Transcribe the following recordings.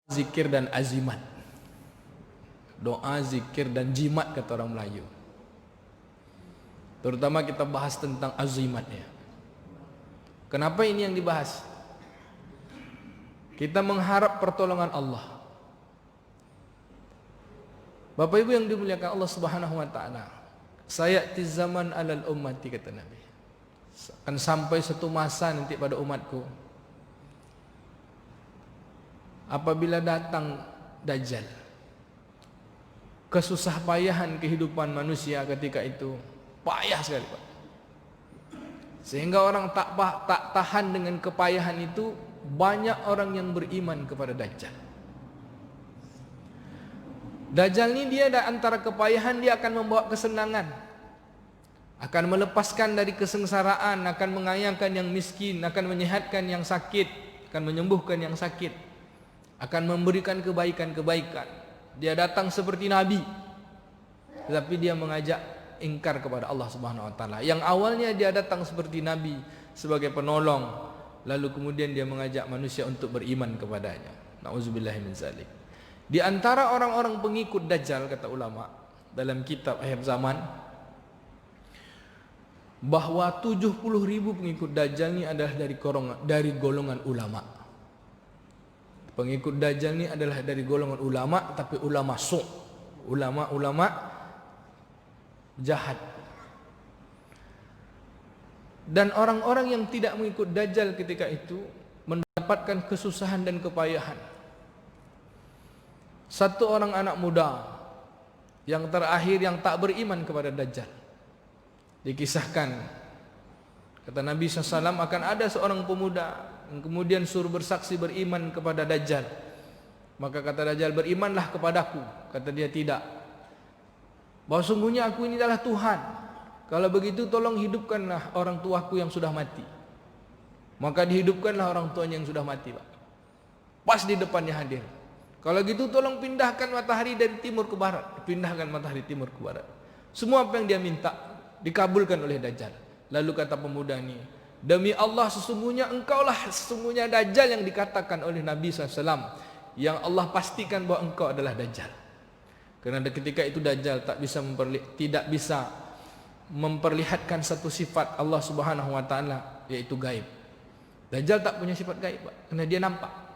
Zikir dan azimat. Doa, zikir dan jimat kata orang Melayu. Terutama kita bahas tentang azimat ya. Kenapa ini yang dibahas? Kita mengharap pertolongan Allah. Bapak Ibu yang dimuliakan Allah Subhanahu wa taala. Sayati zaman alal ummati kata Nabi. Akan sampai satu masa nanti pada umatku apabila datang Dajjal, kesusah payahan kehidupan manusia ketika itu payah sekali Pak. Sehingga orang tak tahan dengan kepayahan itu, banyak orang yang beriman kepada Dajjal. Dajjal ini dia antara kepayahan dia akan membawa kesenangan, akan melepaskan dari kesengsaraan, akan mengayangkan yang miskin, akan menyehatkan yang sakit, akan menyembuhkan yang sakit, akan memberikan kebaikan-kebaikan. Dia datang seperti Nabi, tetapi dia mengajak ingkar kepada Allah Subhanahu wa taala. Yang awalnya dia datang seperti Nabi sebagai penolong, lalu kemudian dia mengajak manusia untuk beriman kepadanya. Nauzubillahi min zalik. Di antara orang-orang pengikut Dajjal, kata ulama dalam kitab Akhir Zaman, bahwa 70.000 pengikut Dajjal ini adalah dari golongan ulama. Pengikut Dajjal ini adalah dari golongan ulama, tapi ulama su', ulama jahat. Dan orang-orang yang tidak mengikut Dajjal ketika itu mendapatkan kesusahan dan kepayahan. Satu orang anak muda yang terakhir yang tak beriman kepada Dajjal, dikisahkan, kata Nabi SAW, akan ada seorang pemuda yang kemudian suruh bersaksi beriman kepada Dajjal. Maka kata Dajjal, berimanlah kepadaku. Kata dia, tidak, bahwa sungguhnya aku ini adalah Tuhan. Kalau begitu tolong hidupkanlah orang tuaku yang sudah mati. Maka dihidupkanlah orang tuanya yang sudah mati Pak. Pas di depannya hadir. Kalau gitu tolong pindahkan matahari dari timur ke barat. Pindahkan matahari timur ke barat. Semua apa yang dia minta dikabulkan oleh Dajjal. Lalu kata pemuda ini, demi Allah, sesungguhnya engkaulah sesungguhnya Dajjal yang dikatakan oleh Nabi SAW, yang Allah pastikan bahwa engkau adalah Dajjal. Kerana ketika itu Dajjal tidak bisa memperlihatkan satu sifat Allah Subhanahu wa taala, yaitu gaib. Dajjal tak punya sifat gaib Pak, kerana dia nampak.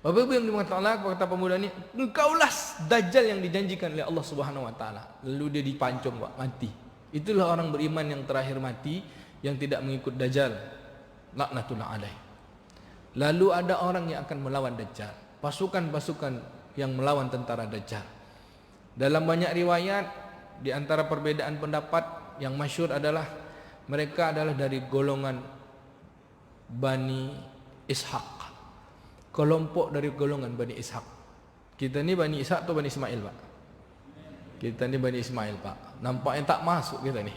Bapak Ibu yang dimuliakan Allah, kata pemuda ini, engkaulah Dajjal yang dijanjikan oleh Allah Subhanahu wa taala. Lalu dia dipancung Pak, mati. Itulah orang beriman yang terakhir mati, yang tidak mengikut Dajjal, laknatullah alaih. Lalu ada orang yang akan melawan Dajjal, pasukan-pasukan yang melawan tentara Dajjal. Dalam banyak riwayat, di antara perbedaan pendapat yang masyhur adalah mereka adalah dari golongan Bani Ishaq, kelompok dari golongan Bani Ishaq. Kita ni Bani Ishaq atau Bani Ismail Pak? Kita ni Bani Ismail Pak. Nampaknya tak masuk kita ni.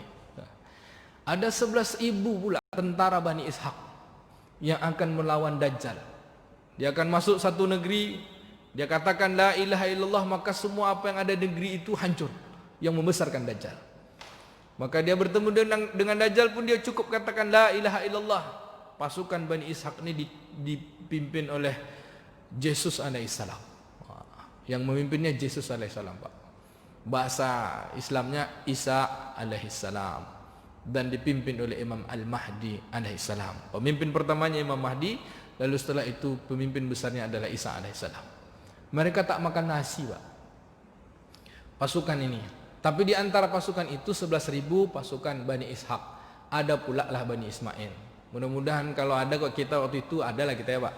Ada 11.000 pula tentara Bani Ishaq yang akan melawan Dajjal. Dia akan masuk satu negeri, dia katakan la ilaha illallah, maka semua apa yang ada di negeri itu hancur, yang membesarkan Dajjal. Maka dia bertemu dengan Dajjal pun dia cukup katakan la ilaha illallah. Pasukan Bani Ishaq ini dipimpin oleh Yesus alaihissalam. Yang memimpinnya Yesus alaihissalam Pak. Bahasa Islamnya Isa alaihissalam. Dan dipimpin oleh Imam Al-Mahdi alaihissalam. Pemimpin pertamanya Imam Mahdi, lalu setelah itu pemimpin besarnya adalah Isa alaihissalam. Mereka tak makan nasi Pak, pasukan ini. Tapi di antara pasukan itu 11.000 pasukan Bani Ishaq. Ada pula lah Bani Ismail. Mudah-mudahan kalau ada kok kita waktu itu ada lah kita ya Pak.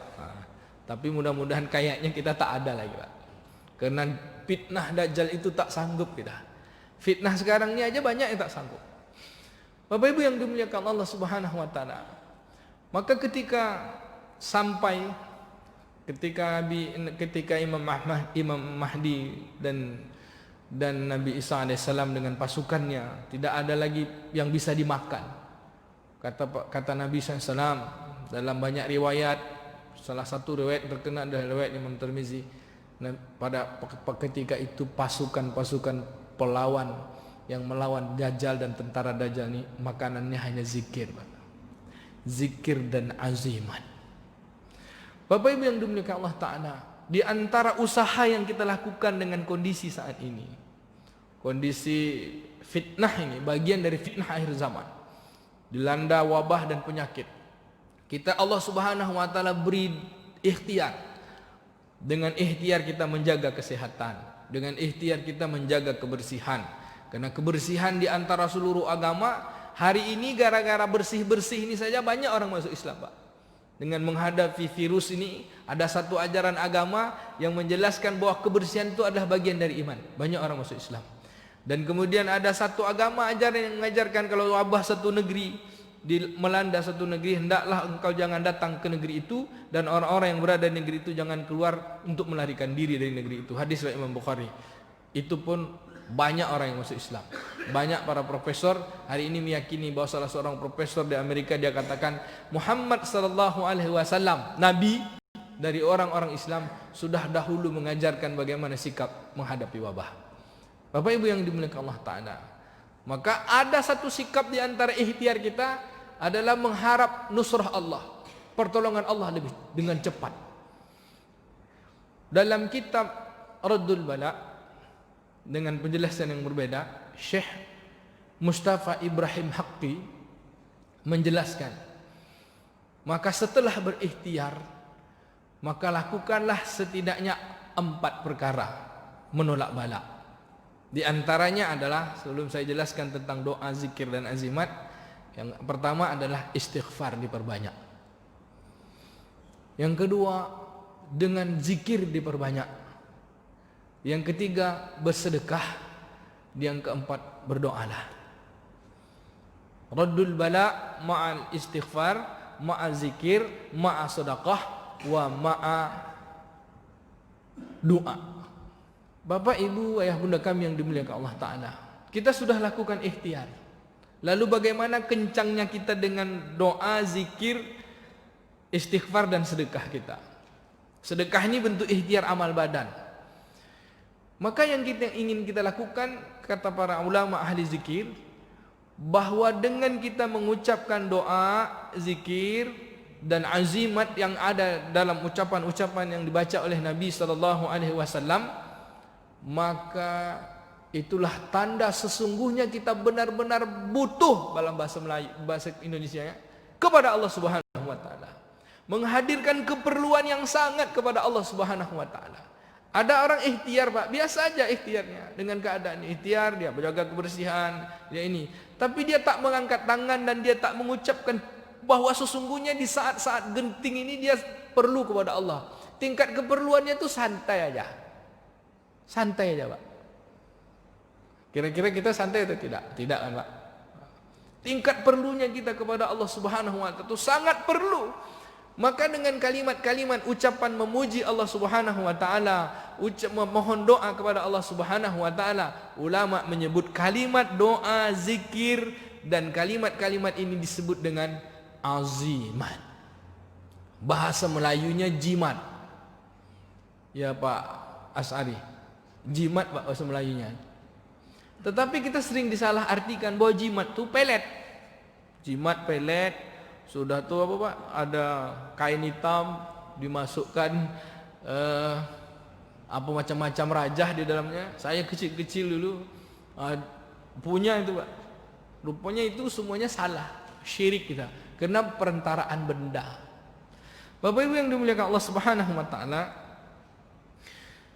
Tapi mudah-mudahan kayaknya kita tak ada lagi Pak. Karena fitnah Dajjal itu tak sanggup kita. Fitnah sekarang ini aja banyak yang tak sanggup. Bapak Ibu yang dimuliakan Allah Subhanahu wa taala. Maka ketika Imam Mahdi dan Nabi Isa alaihissalam dengan pasukannya, tidak ada lagi yang bisa dimakan. Kata Nabi SAW dalam banyak riwayat, salah satu riwayat terkenal adalah riwayat Imam Tirmizi, pada ketika itu pasukan-pasukan pelawan yang melawan Dajjal dan tentara Dajjal ini makanannya hanya zikir, zikir dan azimat. Bapak Ibu yang dimuliakan Allah Ta'ala, di antara usaha yang kita lakukan dengan kondisi saat ini, kondisi fitnah ini, bagian dari fitnah akhir zaman, dilanda wabah dan penyakit, kita Allah Subhanahu wa taala beri ikhtiar. Dengan ikhtiar kita menjaga kesehatan, dengan ikhtiar kita menjaga kebersihan. Karena kebersihan di antara seluruh agama, hari ini gara-gara bersih-bersih ini saja banyak orang masuk Islam, Pak. Dengan menghadapi virus ini, ada satu ajaran agama yang menjelaskan bahwa kebersihan itu adalah bagian dari iman. Banyak orang masuk Islam. Dan kemudian ada satu agama ajaran yang mengajarkan kalau wabah satu negeri melanda satu negeri, hendaklah engkau jangan datang ke negeri itu, dan orang-orang yang berada di negeri itu jangan keluar untuk melarikan diri dari negeri itu. Hadis riwayat Imam Bukhari. Itu pun banyak orang yang masuk Islam. Banyak para profesor hari ini meyakini bahwa salah seorang profesor di Amerika, dia katakan Muhammad sallallahu alaihi wasallam, nabi dari orang-orang Islam, sudah dahulu mengajarkan bagaimana sikap menghadapi wabah. Bapak Ibu yang dimuliakan Allah taala, maka ada satu sikap di antara ikhtiar kita adalah mengharap nusrah Allah, pertolongan Allah lebih dengan cepat. Dalam kitab Raddul Bala dengan penjelasan yang berbeda, Syekh Mustafa Ibrahim Haqqi menjelaskan, maka setelah berikhtiar, maka lakukanlah setidaknya 4 perkara menolak bala. Di antaranya adalah, sebelum saya jelaskan tentang doa, zikir dan azimat, yang pertama adalah istighfar diperbanyak. Yang kedua, dengan zikir diperbanyak. Yang ketiga, bersedekah. Yang keempat, berdoalah. Raddul bala ma'al istighfar, ma'al zikir, ma'al sedekah, wa ma'al doa. Bapak, Ibu, ayah bunda kami yang dimuliakan Allah Ta'ala, kita sudah lakukan ikhtiar. Lalu bagaimana kencangnya kita dengan doa, zikir, istighfar dan sedekah kita? Sedekah ini bentuk ikhtiar amal badan. Maka yang ingin kita lakukan, kata para ulama ahli zikir, bahwa dengan kita mengucapkan doa, zikir dan azimat yang ada dalam ucapan-ucapan yang dibaca oleh Nabi sallallahu alaihi wasallam, maka itulah tanda sesungguhnya kita benar-benar butuh, dalam bahasa Melayu, bahasa Indonesia ya, kepada Allah Subhanahu wa taala. Menghadirkan keperluan yang sangat kepada Allah Subhanahu wa taala. Ada orang ikhtiar, Pak, biasa aja ikhtiarnya, dengan keadaan ikhtiar dia menjaga kebersihan, dia ini, tapi dia tak mengangkat tangan dan dia tak mengucapkan bahwa sesungguhnya di saat-saat genting ini dia perlu kepada Allah. Tingkat keperluannya itu santai aja. Santai aja, Pak. Kira-kira kita santai atau tidak? Tidak kan, Pak? Tingkat perlunya kita kepada Allah Subhanahu wa taala itu sangat perlu. Maka dengan kalimat-kalimat ucapan memuji Allah Subhanahu wa taala, memohon doa kepada Allah Subhanahu wa taala, ulama menyebut kalimat doa, zikir dan kalimat-kalimat ini disebut dengan azimat. Bahasa Melayunya jimat. Ya Pak As'ari, jimat Pak bahasa Melayunya. Tetapi kita sering disalah artikan bahwa jimat itu pelet. Jimat pelet, sudah tuh apa Pak, ada kain hitam dimasukkan apa macam-macam rajah di dalamnya. Saya kecil-kecil dulu punya itu Pak. Rupanya itu semuanya salah, syirik kita, karena perentaraan benda. Bapak Ibu yang dimuliakan Allah Subhanahu wa taala,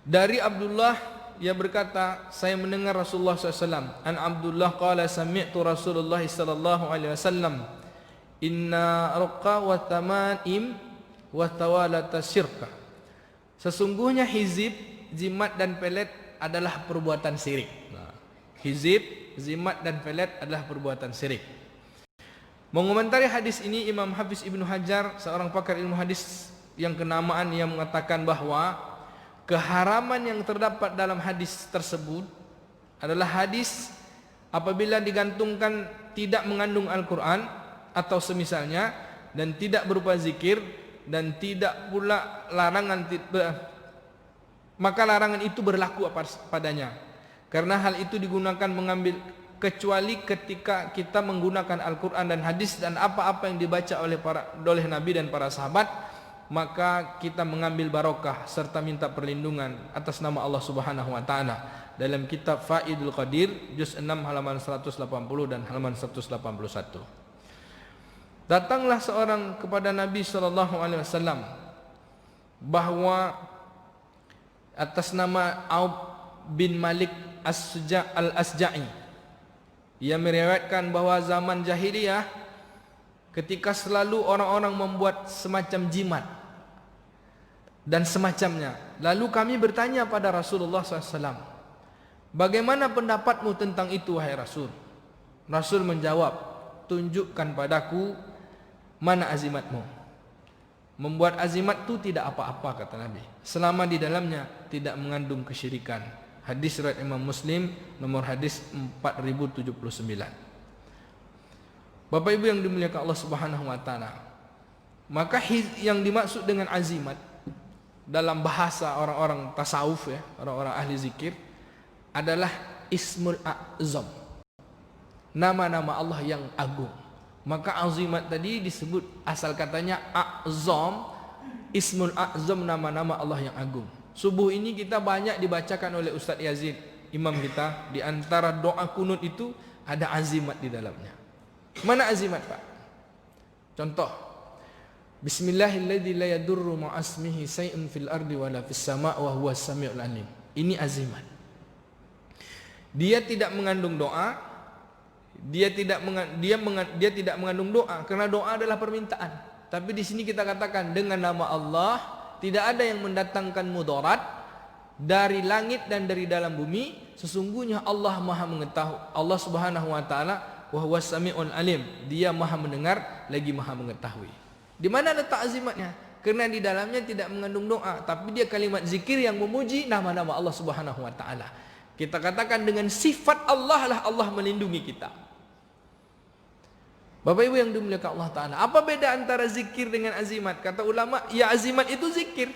dari Abdullah, ia berkata, saya mendengar Rasulullah SAW. An Abdullah qala sami'tu Rasulullah sallallahu alaihi wasallam, inna raqqa wa tamaim wa tawalata syirka. Sesungguhnya hizib, jimat dan pelet adalah perbuatan syirik. Hizib, jimat dan pelet adalah perbuatan syirik. Mengomentari hadis ini, Imam Hafiz Ibnu Hajar, seorang pakar ilmu hadis yang kenamaan, ia mengatakan bahwa keharaman yang terdapat dalam hadis tersebut adalah hadis apabila digantungkan tidak mengandung Al-Quran atau semisalnya, dan tidak berupa zikir, dan tidak pula larangan, maka larangan itu berlaku padanya. Karena hal itu digunakan mengambil, kecuali ketika kita menggunakan Al-Quran dan hadis dan apa-apa yang dibaca oleh Nabi dan para sahabat, maka kita mengambil barokah serta minta perlindungan atas nama Allah Subhanahu wa taala dalam kitab Faidul Qadir juz 6 halaman 180 dan halaman 181. Datanglah seorang kepada Nabi sallallahu alaihi wasallam bahwa atas nama Auf bin Malik Al-Asja'i, ia meriwayatkan bahwa zaman jahiliyah ketika selalu orang-orang membuat semacam jimat dan semacamnya. Lalu kami bertanya pada Rasulullah SAW, bagaimana pendapatmu tentang itu wahai Rasul? Rasul menjawab, tunjukkan padaku mana azimatmu. Membuat azimat itu tidak apa-apa, kata Nabi, selama di dalamnya tidak mengandung kesyirikan. Hadis riwayat Imam Muslim nomor hadis 4079. Bapak Ibu yang dimuliakan Allah Subhanahu wa taala, maka yang dimaksud dengan azimat dalam bahasa orang-orang tasawuf, ya, orang-orang ahli zikir, adalah Ismul A'zam, nama-nama Allah yang agung. Maka azimat tadi disebut asal katanya A'zam, Ismul A'zam, nama-nama Allah yang agung. Subuh ini kita banyak dibacakan oleh Ustaz Yazid, imam kita. Di antara doa kunut itu ada azimat di dalamnya. Mana azimat, Pak? Contoh, Bismillahilladzi la yadurru ma'asmihi say'un fil ardi wala fis sama' wa huwas samiul alim. Ini azimat. Dia tidak mengandung doa, dia tidak mengandung doa karena doa adalah permintaan. Tapi di sini kita katakan dengan nama Allah, tidak ada yang mendatangkan mudarat dari langit dan dari dalam bumi. Sesungguhnya Allah Maha mengetahui, Allah Subhanahu wa taala wa huwas samiul alim. Dia Maha mendengar lagi Maha mengetahui. Di mana letak azimatnya? Karena di dalamnya tidak mengandung doa, tapi dia kalimat zikir yang memuji nama-nama Allah Subhanahu wa taala. Kita katakan dengan sifat Allah lah Allah melindungi kita. Bapak Ibu yang dimuliakan Allah taala, apa beda antara zikir dengan azimat? Kata ulama, ya azimat itu zikir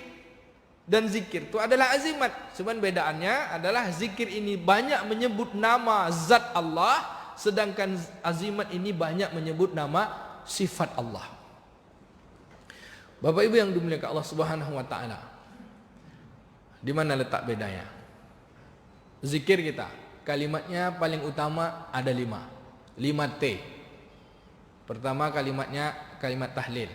dan zikir itu adalah azimat. Cuman bedaannya adalah zikir ini banyak menyebut nama zat Allah, sedangkan azimat ini banyak menyebut nama sifat Allah. Bapak Ibu yang dimuliakan Allah Subhanahu wa taala, di mana letak bedanya? Zikir kita, kalimatnya paling utama ada 5 T. Pertama kalimatnya kalimat tahlil.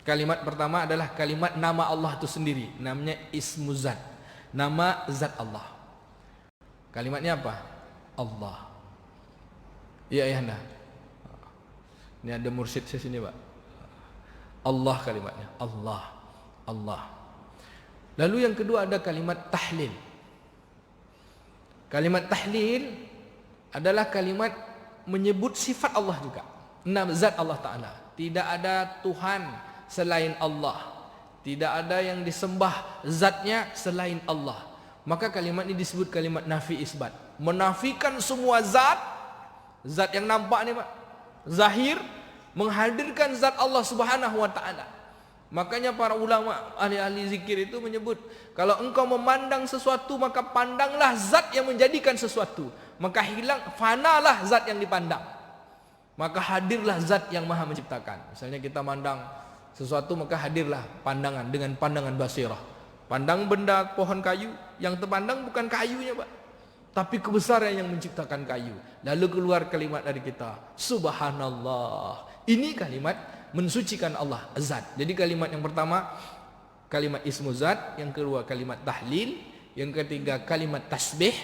Kalimat pertama adalah kalimat nama Allah itu sendiri, namanya ismu zat, nama zat Allah. Kalimatnya apa? Allah. Iya ayahanda. Ini ada mursyid di sini, Pak. Allah kalimatnya, Allah, Allah. Lalu yang kedua ada kalimat tahlil. Kalimat tahlil adalah kalimat menyebut sifat Allah juga, nama zat Allah Ta'ala. Tidak ada Tuhan selain Allah, tidak ada yang disembah zatnya selain Allah. Maka kalimat ini disebut kalimat nafi isbat, menafikan semua zat yang nampak nih Pak, zahir, menghadirkan zat Allah Subhanahu wa taala. Makanya para ulama ahli-ahli zikir itu menyebut, kalau engkau memandang sesuatu maka pandanglah zat yang menjadikan sesuatu, maka hilang, fanalah zat yang dipandang, maka hadirlah zat yang Maha menciptakan. Misalnya kita mandang sesuatu, maka hadirlah pandangan dengan pandangan basirah. Pandang benda pohon kayu, yang terpandang bukan kayunya Pak, tapi kebesaran yang menciptakan kayu. Lalu keluar kalimat dari kita, Subhanallah. Ini kalimat mensucikan Allah, zat. Jadi kalimat yang pertama kalimat ismu zat, yang kedua kalimat tahlil, yang ketiga kalimat tasbih,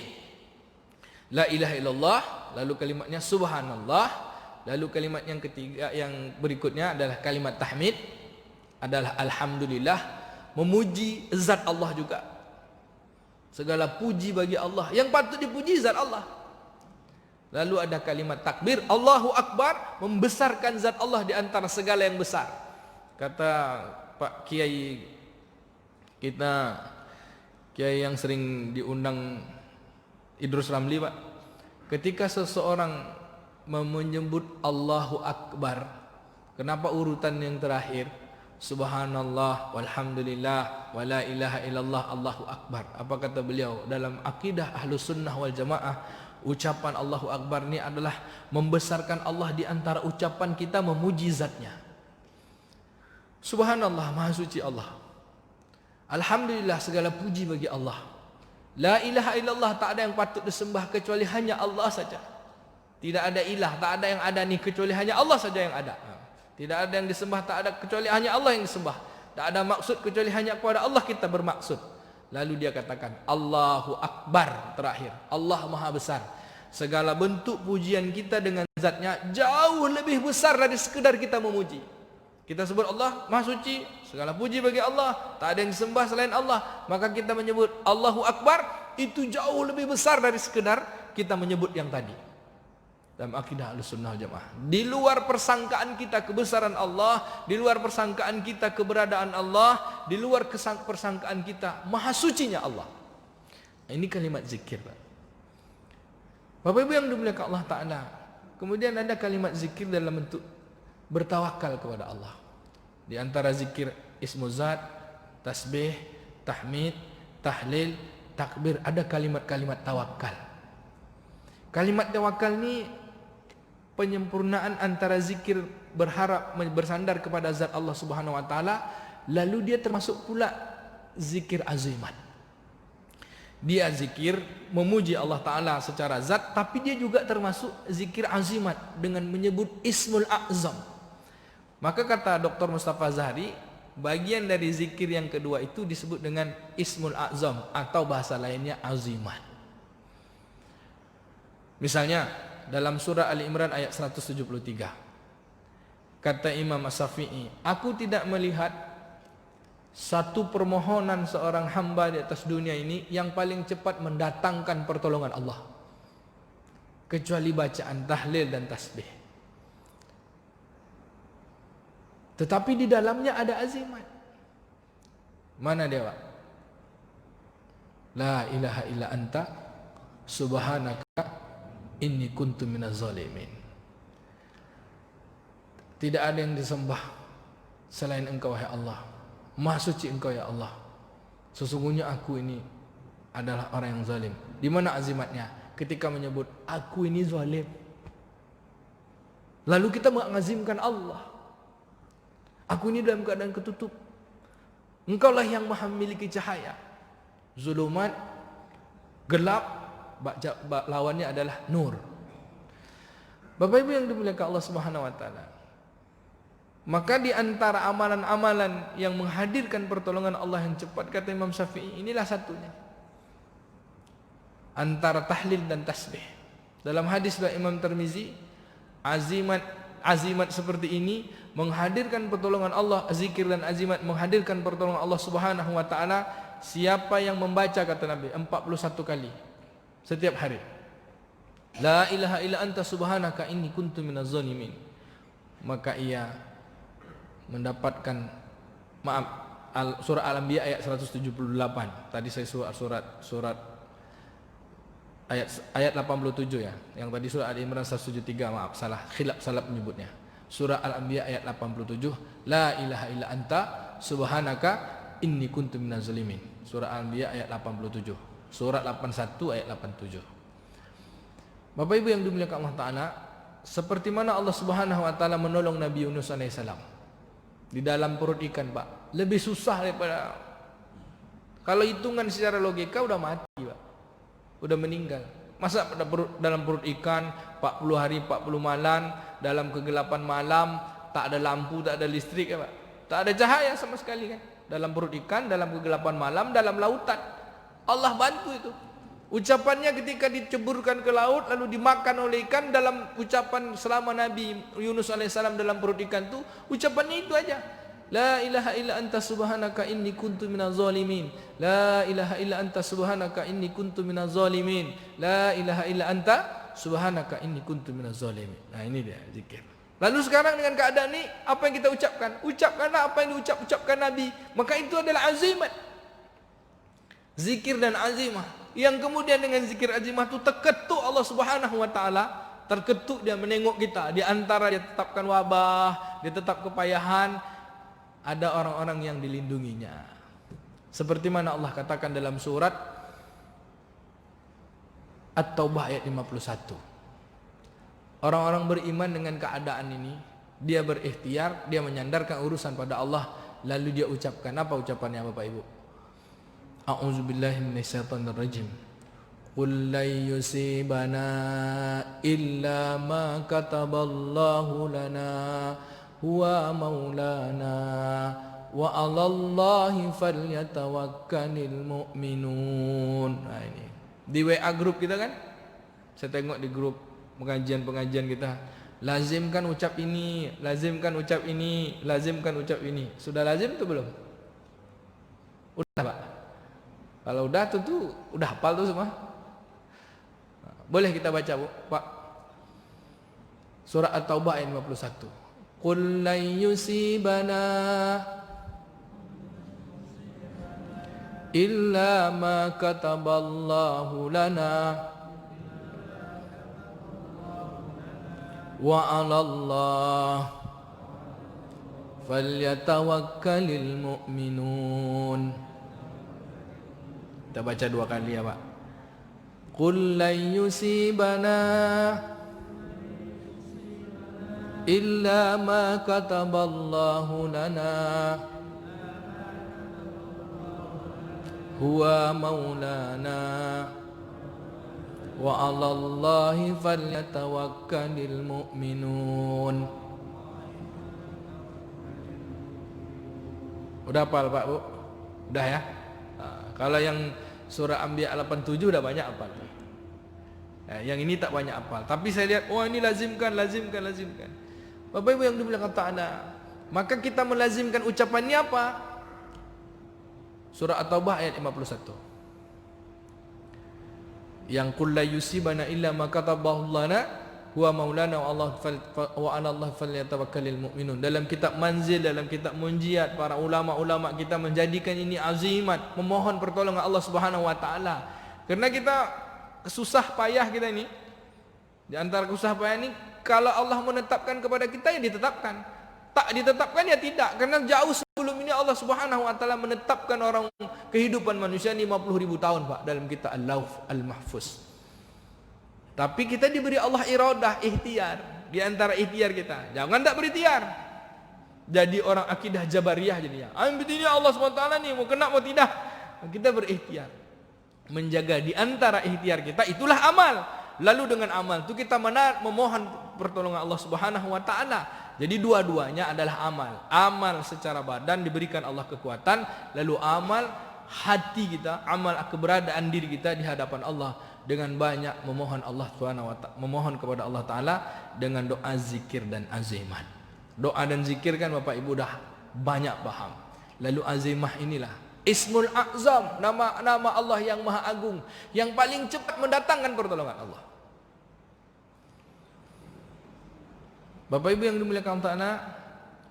la ilaha illallah, lalu kalimatnya subhanallah, lalu kalimat yang ketiga yang berikutnya adalah kalimat tahmid, adalah alhamdulillah, memuji zat Allah juga. Segala puji bagi Allah, yang patut dipuji zat Allah. Lalu ada kalimat takbir, Allahu Akbar, membesarkan zat Allah di antara segala yang besar. Kata Pak Kiai kita, Kiai yang sering diundang Idrus Ramli Pak, ketika seseorang menyebut Allahu Akbar, kenapa urutan yang terakhir Subhanallah, walhamdulillah, wala ilaha illallah, Allahu Akbar? Apa kata beliau? Dalam akidah Ahlus Sunnah wal Jamaah, ucapan Allahu Akbar ini adalah membesarkan Allah di antara ucapan kita memuji zatnya. Subhanallah, maha suci Allah. Alhamdulillah, segala puji bagi Allah. La ilaha illallah, tak ada yang patut disembah kecuali hanya Allah saja. Tidak ada ilah, tak ada yang ada ni kecuali hanya Allah saja yang ada. Tidak ada yang disembah, tak ada kecuali hanya Allah yang disembah. Tak ada maksud kecuali hanya kepada Allah kita bermaksud. Lalu dia katakan Allahu Akbar terakhir. Allah Maha Besar. Segala bentuk pujian kita dengan zatnya jauh lebih besar dari sekedar kita memuji. Kita sebut Allah Maha Suci, segala puji bagi Allah, tak ada yang disembah selain Allah. Maka kita menyebut Allahu Akbar, itu jauh lebih besar dari sekedar kita menyebut yang tadi. Dalam akidah Ahlussunnah wal Jamaah, di luar persangkaan kita kebesaran Allah, di luar persangkaan kita keberadaan Allah, di luar persangkaan kita maha sucinya Allah. Ini kalimat zikir, Pak. Bapak Ibu yang dimuliakan Allah Ta'ala, kemudian ada kalimat zikir dalam bentuk bertawakal kepada Allah. Di antara zikir ismu zat, tasbih, tahmid, tahlil, takbir, ada kalimat-kalimat tawakal. Kalimat tawakal ni penyempurnaan antara zikir berharap bersandar kepada zat Allah Subhanahu wa taala, lalu dia termasuk pula zikir azimat. Dia zikir memuji Allah Taala secara zat, tapi dia juga termasuk zikir azimat dengan menyebut Ismul A'zam. Maka kata Dr. Mustafa Zahri, bagian dari zikir yang kedua itu disebut dengan Ismul A'zam atau bahasa lainnya azimat. Misalnya dalam surah Ali Imran ayat 173, kata Imam As-Syafi'i, aku tidak melihat satu permohonan seorang hamba di atas dunia ini yang paling cepat mendatangkan pertolongan Allah kecuali bacaan tahlil dan tasbih. Tetapi di dalamnya ada azimat. Mana dia, Pak? La ilaha illa anta subhanaka inni kuntu minaz zalimin. Tidak ada yang disembah selain Engkau, wahai Allah. Maha suci Engkau, ya Allah. Sesungguhnya aku ini adalah orang yang zalim. Di mana azimatnya? Ketika menyebut aku ini zalim, lalu kita mengazimkan Allah. Aku ini dalam keadaan ketutup. Engkaulah yang maha memiliki cahaya. Zulumat, gelap, lawannya adalah nur. Bapak Ibu yang dimuliakan Allah Subhanahu wa taala, maka di antara amalan-amalan yang menghadirkan pertolongan Allah yang cepat, kata Imam Syafi'i, inilah satunya, antara tahlil dan tasbih. Dalam hadis dari Imam Tirmizi, azimat seperti ini menghadirkan pertolongan Allah. Zikir dan azimat menghadirkan pertolongan Allah Subhanahu wa taala. Siapa yang membaca, kata Nabi, 41 kali setiap hari, la ilaha illa anta subhanaka inni kuntu minaz zalimin, maka ia mendapatkan, maaf, surah Al-Anbiya ayat 178. Tadi saya surat ayat 87 ya. Yang tadi surah Al-Imran 173, maaf, salah menyebutnya. Surah Al-Anbiya ayat 87, la ilaha illa anta subhanaka inni kuntu minaz zalimin. Surah Al-Anbiya ayat 87. Surat 81 ayat 87. Bapak Ibu yang dimuliakan Allah Ta'ala, seperti mana Allah Subhanahu wa taala menolong Nabi Yunus alaihissalam di dalam perut ikan, Pak, lebih susah daripada, kalau hitungan secara logika udah mati, Pak, udah meninggal. Masa dalam perut ikan 40 hari 40 malam dalam kegelapan malam, tak ada lampu, tak ada listrik, ya Pak, tak ada cahaya sama sekali kan, dalam perut ikan, dalam kegelapan malam, dalam lautan. Allah bantu itu. Ucapannya ketika diceburkan ke laut lalu dimakan oleh ikan, dalam ucapan selama Nabi Yunus alaihissalam dalam perut ikan itu, ucapannya itu aja. La ilaha illa anta subhanaka inni kuntu minaz zalimin. La ilaha illa anta subhanaka inni kuntu minaz zalimin. La ilaha illa anta subhanaka inni kuntu minaz zalimin. Nah, ini dia zikir. Lalu sekarang dengan keadaan ini, apa yang kita ucapkan? Ucapkanlah apa yang diucapkan Nabi. Maka itu adalah azimat. Zikir dan azimah, yang kemudian dengan zikir azimah itu terketuk Allah Subhanahu wa taala, terketuk dia menengok kita. Di antara dia tetapkan wabah, dia tetap kepayahan, ada orang-orang yang dilindunginya. Seperti mana Allah katakan dalam surat At-Taubah ayat 51. Orang-orang beriman dengan keadaan ini Dia berikhtiar, dia menyandarkan urusan pada Allah, lalu dia ucapkan apa ucapannya Bapak Ibu? A'udzubillahi minasyaitonirrajim. Qul lan yusibana illa ma kataballahu lana huwa maulana wa 'alallahi falyatawakkalul mu'minun. Nah ini di WA grup kita kan, saya tengok di grup pengajian-pengajian kita, lazimkan ucap ini, lazimkan ucap ini, lazimkan ucap ini. Sudah lazim tu belum? Udah Pak? Kalau udah tentu udah hafal tu semua. Boleh kita baca Pak? Surah At-Taubah ayat 51. Qul lan yusibana illa ma kataballahu lana wa 'alallah falyatawakkalul mu'minun. Kita baca 2 kali ya Pak. Qul lan yusibana illa ma kataballahu lana huwa maulana wa 'alallahi falyatawakkalul mu'minun. Udah hafal Pak Bu? Udah ya? Kalau yang surah Anbiya 87 udah banyak hafal. Yang ini tak banyak hafal. Tapi saya lihat, oh ini lazimkan. Bapak Ibu yang dimuliakan ta'ala, maka kita melazimkan ucapan ini apa? Surah At-Taubah ayat 51. Yang qul la yusibana illa ma katabahu lana huwa maulana wa 'alallahi falyatawakkalul mu'minun. Dalam kitab Manzil, dalam kitab Munjiat, para ulama-ulama kita menjadikan ini azimat, memohon pertolongan Allah Subhanahu wa taala. Karena kita kesusah payah kita ini, di antara kesusah payah ini, kalau Allah menetapkan kepada kita ya ditetapkan, tak ditetapkan ya tidak. Karena jauh sebelum ini Allah Subhanahu wa taala menetapkan orang kehidupan manusia 50.000 tahun Pak dalam kitab Al-Lauh Al-Mahfuz. Tapi kita diberi Allah iradah, ikhtiar. Di antara ikhtiar kita, jangan tak berikhtiar. Jadi orang akidah Jabariyah jadinya. Begini Allah SWT nih, mau kena mau tidak. Kita berikhtiar. Menjaga di antara ikhtiar kita, itulah amal. Lalu dengan amal itu kita memohon pertolongan Allah Subhanahu wa taala. Jadi dua-duanya adalah amal. Amal secara badan diberikan Allah kekuatan, lalu amal hati kita, amal keberadaan diri kita di hadapan Allah dengan banyak memohon Allah Subhanahu wa taala, memohon kepada Allah taala dengan doa, zikir dan azimat. Doa dan zikir kan Bapak Ibu dah banyak paham. Lalu azimah inilah Ismul A'zam, nama Allah yang Maha Agung, yang paling cepat mendatangkan pertolongan Allah. Bapak Ibu yang dimuliakan ta'ala,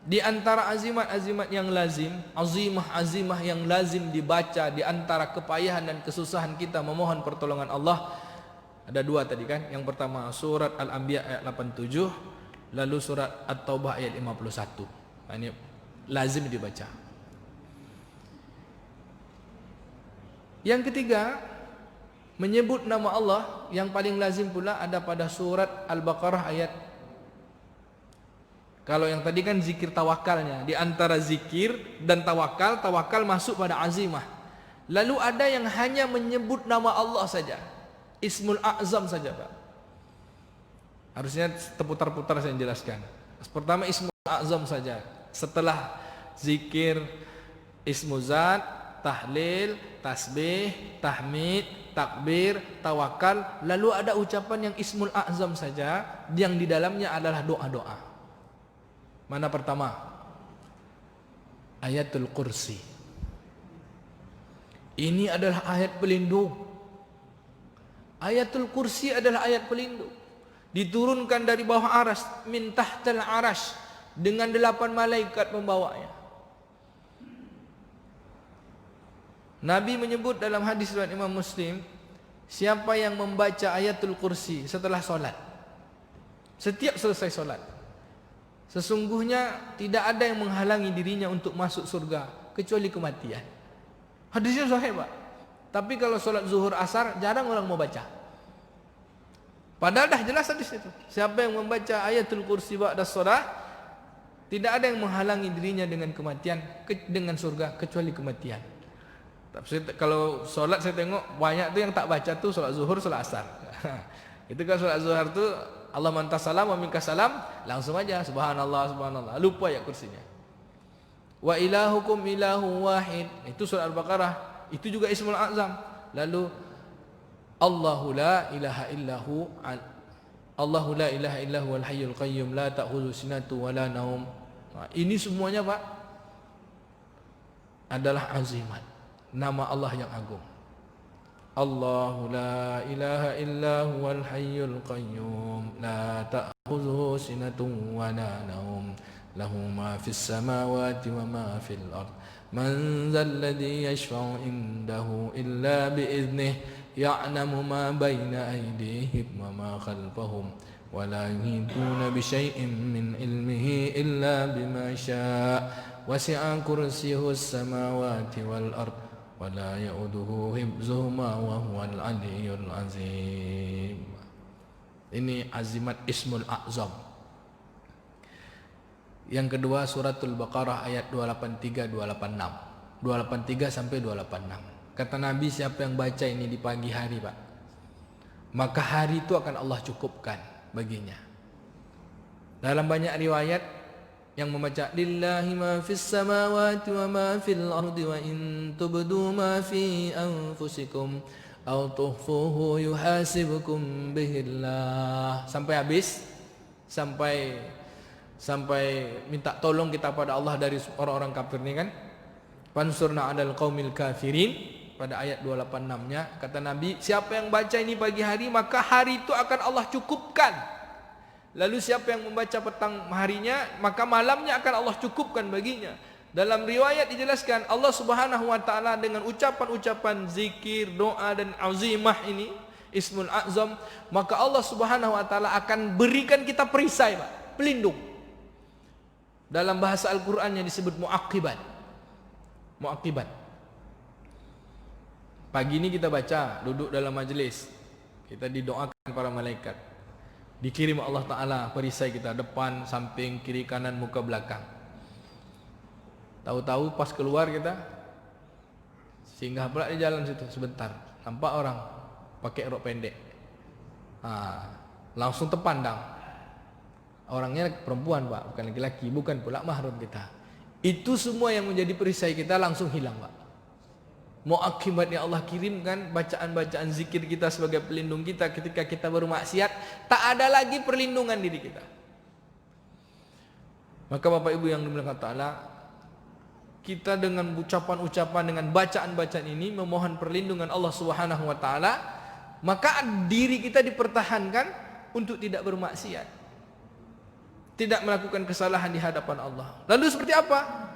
di antara azimat-azimat yang lazim, azimah-azimah yang lazim dibaca di antara kepayahan dan kesusahan kita memohon pertolongan Allah, ada 2 tadi kan. Yang pertama surat Al-Anbiya ayat 87, lalu surat At-Taubah ayat 51. Ini lazim dibaca. Yang ketiga, menyebut nama Allah yang paling lazim pula ada pada surat Al-Baqarah ayat. Kalau yang tadi kan zikir tawakalnya, di antara zikir dan tawakal, tawakal masuk pada azimah. Lalu ada yang hanya menyebut nama Allah saja, Ismul A'zam saja Pak. Harusnya terputar-putar saya jelaskan. Pertama Ismul A'zam saja, setelah zikir Ismu Zat, tahlil, tasbih, tahmid, takbir, tawakal, lalu ada ucapan yang Ismul A'zam saja, yang di dalamnya adalah doa-doa. Mana pertama? Ayatul Kursi. Ini adalah ayat pelindung. Ayatul Kursi adalah ayat pelindung. Diturunkan dari bawah aras, min tahtal arash, dengan 8 malaikat membawanya. Nabi menyebut dalam hadis riwayat Imam Muslim, siapa yang membaca Ayatul Kursi setelah solat, setiap selesai solat, sesungguhnya tidak ada yang menghalangi dirinya untuk masuk surga kecuali kematian. Hadisnya sahih Pak. Tapi kalau solat zuhur asar jarang orang mau baca. Padahal dah jelas hadis itu. Siapa yang membaca Ayatul Kursi ba'da shalah, Tidak ada yang menghalangi dirinya dengan kematian, dengan surga kecuali kematian. Tapi kalau solat saya tengok banyak tuh yang tak baca tuh solat zuhur, solat asar. Itu kan solat zuhur tuh Allah mantas salam wa minkas salam, langsung aja subhanallah subhanallah, lupa ya kursinya. Wa ilahukum ilahu wahid, itu surah Al-Baqarah, itu juga Ismul A'zam. Lalu Allahu la ilaha illahu Allahu la ilaha illahu wal hayyul qayyum la ta'khudhu sinatu wa la naum. Ini semuanya Pak adalah azimat, nama Allah yang agung. Allahu la ilaha illahu wal hayyul qayyum la ta'khudhu sinatu wa la naum lahu ma fis samawati wa ma fil ard man dzal ladzi yashfa'u indahu illa bi idnihi ya'lamu ma baina aydihim wa ma khalfahum wa la yuhituna bi syai'in min ilmihi illa bima syaa' wasi'a kursiyyuhu as-samawati wal ard wa la ya'uduhu hifdzuhuma wa huwal 'aliyyul 'azim. Ini azimat Ismul A'zam. Yang kedua suratul Baqarah ayat 283 286. 283 sampai 286. Kata Nabi, siapa yang baca ini di pagi hari Pak, maka hari itu akan Allah cukupkan baginya. Dalam banyak riwayat yang membaca lillahi ma fis samawati wa ma fil ardi wa in tubdu ma fi anfusikum aw tukhfuhu yuhasibukum bihillah, sampai habis, sampai minta tolong kita pada Allah dari orang-orang kafir ini kan. Fansurna 'alal qaumil kafirin. Pada ayat 286-nya kata Nabi, siapa yang baca ini pagi hari maka hari itu akan Allah cukupkan. Lalu siapa yang membaca petang harinya maka malamnya akan Allah cukupkan baginya. Dalam riwayat dijelaskan Allah Subhanahu wa taala dengan ucapan-ucapan zikir, doa dan azimah ini Ismul A'zam, maka Allah Subhanahu wa taala akan berikan kita perisai Pak, pelindung. Dalam bahasa Al-Qur'an yang disebut muaqibat. Muaqibat. Pagi ini kita baca, duduk dalam majlis, kita didoakan para malaikat, dikirim Allah Ta'ala perisai kita depan, samping, kiri, kanan, muka, belakang. Tahu-tahu pas keluar kita singgah pula di jalan situ sebentar, nampak orang pakai rok pendek, langsung terpandang. Orangnya perempuan Pak, bukan laki-laki, bukan pula mahram kita. Itu semua yang menjadi perisai kita langsung hilang Pak. Muakibatnya Allah kirimkan bacaan-bacaan zikir kita sebagai pelindung kita ketika kita bermaksiat, tak ada lagi perlindungan diri kita. Maka Bapak Ibu yang dimuliakan Allah, kita dengan ucapan-ucapan, dengan bacaan-bacaan ini memohon perlindungan Allah Subhanahu wa taala, maka diri kita dipertahankan untuk tidak bermaksiat, tidak melakukan kesalahan di hadapan Allah. Lalu seperti apa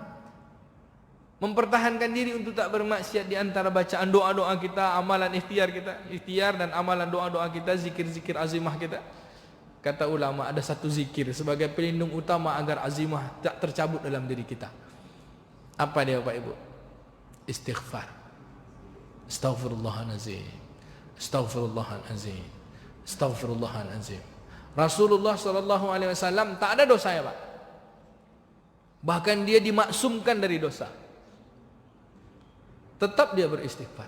mempertahankan diri untuk tak bermaksiat? Di antara bacaan doa-doa kita, amalan ikhtiar kita, ikhtiar dan amalan doa-doa kita, zikir-zikir azimah kita. Kata ulama ada satu zikir sebagai pelindung utama agar azimah tak tercabut dalam diri kita. Apa dia Bapak Ibu? Istighfar. Astaghfirullahalazim. Astaghfirullahalazim. Astaghfirullahalazim. Rasulullah SAW tak ada dosa ya Pak. Bahkan dia dimaksumkan dari dosa. Tetap dia beristighfar.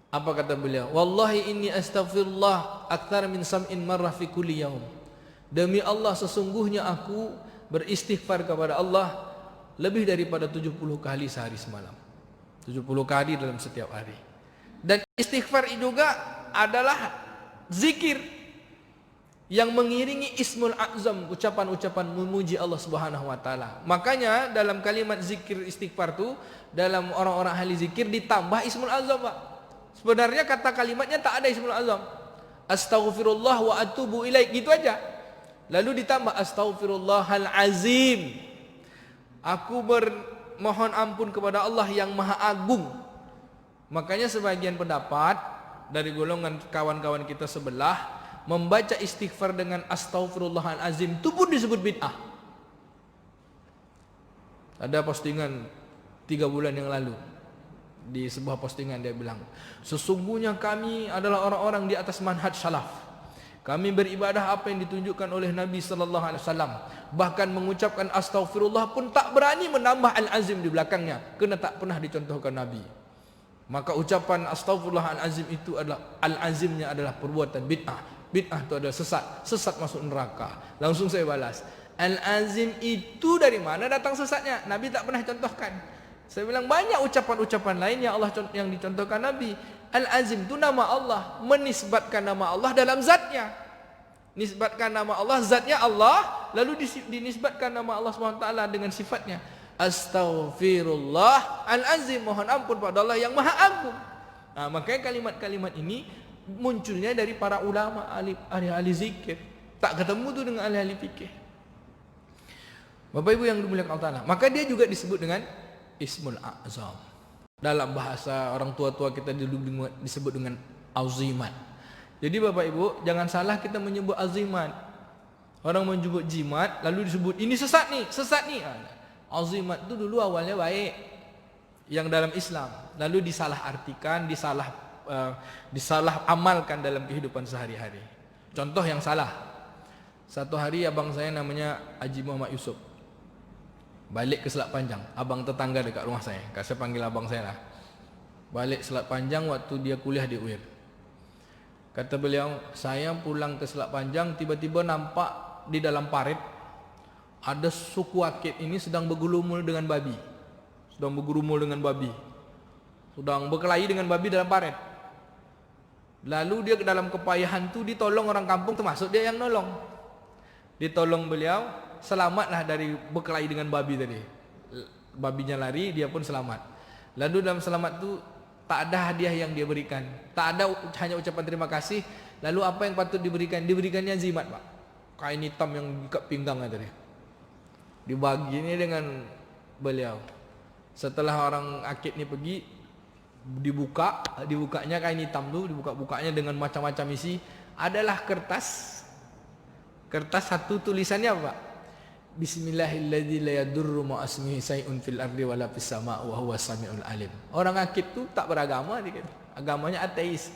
Apa kata beliau? Wallahi inni astaghfirullah akthar min sam'in marrah fi kulli yaum. Demi Allah sesungguhnya aku beristighfar kepada Allah lebih daripada 70 kali sehari semalam. 70 kali dalam setiap hari. Dan istighfar juga adalah zikir yang mengiringi Ismul A'zam, ucapan-ucapan memuji Allah Subhanahu wa taala. Makanya dalam kalimat zikir istighfar tu, dalam orang-orang ahli zikir ditambah Ismul A'zam, Pak. Sebenarnya kata kalimatnya tak ada Ismul A'zam. Astaghfirullah wa atubu ilaih, gitu aja. Lalu ditambah astaghfirullahal azim. Aku bermohon ampun kepada Allah yang Maha Agung. Makanya sebagian pendapat dari golongan kawan-kawan kita sebelah membaca istighfar dengan astaghfirullahalazim itu pun disebut bid'ah. Ada postingan 3 bulan yang lalu, di sebuah postingan dia bilang, sesungguhnya kami adalah orang-orang di atas manhaj salaf. Kami beribadah apa yang ditunjukkan oleh Nabi sallallahu alaihi wasallam. Bahkan mengucapkan astaghfirullah pun tak berani menambah al-azim di belakangnya, kerana tak pernah dicontohkan Nabi. Maka ucapan astaghfirullah al-azim itu adalah, al-azimnya adalah perbuatan bid'ah. Bid'ah itu adalah sesat, sesat masuk neraka. Langsung saya balas, al-azim itu dari mana datang sesatnya? Nabi tak pernah contohkan. Saya bilang banyak ucapan-ucapan lain yang Allah yang dicontohkan Nabi. Al-azim itu nama Allah, menisbatkan nama Allah dalam zatnya. Nisbatkan nama Allah, zatnya Allah, lalu dinisbatkan nama Allah SWT dengan sifatnya. Astaghfirullah al-azim, mohon ampun pada Allah yang maha agung. Makanya kalimat-kalimat ini munculnya dari para ulama, ahli-ahli zikir. Tak ketemu tu dengan ahli-ahli fikih. Bapak Ibu yang dimuliakan Allah Ta'ala, maka dia juga disebut dengan Ismul A'zam. Dalam bahasa orang tua-tua kita dulu disebut dengan azimat. Jadi Bapak Ibu, jangan salah kita menyebut azimat. Orang menyebut jimat lalu disebut ini sesat nih, sesat nih. Azimat itu dulu awalnya baik yang dalam Islam, lalu disalah artikan, disalah amalkan dalam kehidupan sehari-hari. Contoh yang salah. Satu hari abang saya namanya Haji Muhammad Yusuf balik ke Selat Panjang, abang tetangga dekat rumah saya. Saya panggil abang saya lah. Balik Selat Panjang waktu dia kuliah di UIR. Kata beliau, saya pulang ke Selat Panjang, tiba-tiba nampak di dalam parit ada suku Akit ini sedang bergulumul dengan babi. Sedang bergurumul dengan babi. Sedang berkelahi dengan babi dalam parit. Lalu dia ke dalam kepayahan tu ditolong orang kampung, termasuk dia yang nolong. Ditolong beliau, selamatlah dari berkelahi dengan babi tadi. Babinya lari, dia pun selamat. Lalu dalam selamat tu tak ada hadiah yang dia berikan, tak ada hanya ucapan terima kasih. Lalu apa yang patut diberikan? Diberikannya zimat, Pak. Kain hitam yang ikat pinggangnya tadi. Dibaginya dengan beliau. Setelah orang Akit ni pergi, dibukanya kain hitam tu, dibuka-bukanya dengan macam-macam isi. Adalah kertas satu, tulisannya apa, Pak? Bismillahilladzi la yadurru ma asmihi sayun fil ardi wala fis sama' wa huwas samiul alim. Orang Akit tu tak beragama dia kata. Agamanya ateis.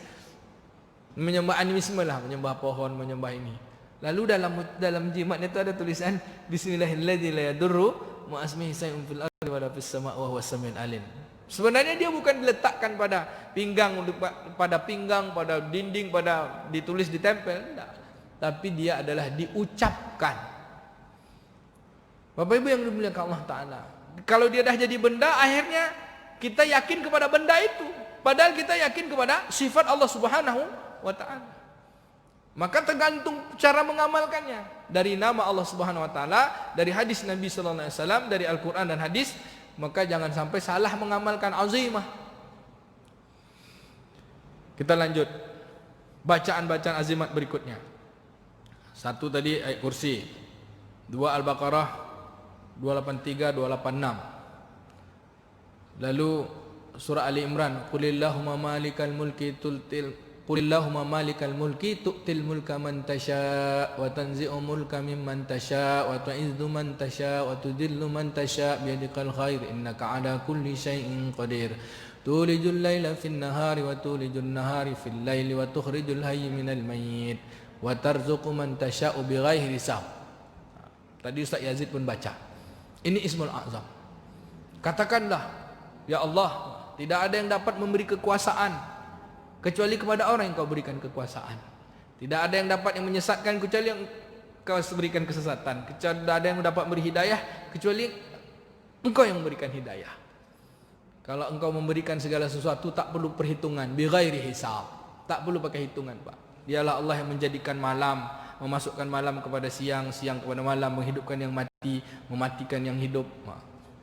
Menyembah animisme lah, menyembah pohon, menyembah ini. Lalu dalam jimatnya itu ada tulisan Bismillahilladzi la yadurru ma asmihi sayun fil ardi wala fis sama' wa huwas samiul alim. Sebenarnya dia bukan diletakkan pada pinggang, pada dinding, pada ditulis, ditempel, tidak. Tapi dia adalah diucapkan. Bapak Ibu yang dimuliakan Allah Ta'ala, kalau dia dah jadi benda, akhirnya kita yakin kepada benda itu, padahal kita yakin kepada sifat Allah Subhanahu wa Ta'ala. Maka tergantung cara mengamalkannya. Dari nama Allah Subhanahu wa Ta'ala, dari hadis Nabi sallallahu alaihi wasallam, dari Al-Quran dan hadis. Maka jangan sampai salah mengamalkan azimah. Kita lanjut bacaan-bacaan azimat berikutnya. Satu tadi ayat kursi, 2 Al-Baqarah 283, 286. Lalu surah Ali Imran, Qulillahumma malikal mulki tu'til mulka man tasya' wa tanzi'u mulka mimman tasya' wa tu'izzu man tasya' wa tudhillu man tasya' biyadikal khair innaka 'ala kulli syai'in qadir. Tulijul laila fin nahari wa tulijun nahari fil laili wa tukhrijul hayya minal mayyit wa tarzuqu man tasya'u bighairi hisab. Tadi Ustaz Yazid pun baca. Ini Ismul A'zam. Katakanlah, ya Allah, tidak ada yang dapat memberi kekuasaan kecuali kepada orang yang kau berikan kekuasaan. Tidak ada yang dapat yang menyesatkan kecuali yang kau berikan kesesatan. Tidak ada yang dapat memberi hidayah kecuali engkau yang memberikan hidayah. Kalau engkau memberikan segala sesuatu tak perlu perhitungan, bighairi hisab. Tak perlu pakai hitungan, Pak. Dialah Allah yang menjadikan malam, memasukkan malam kepada siang, siang kepada malam, menghidupkan yang mati, mematikan yang hidup.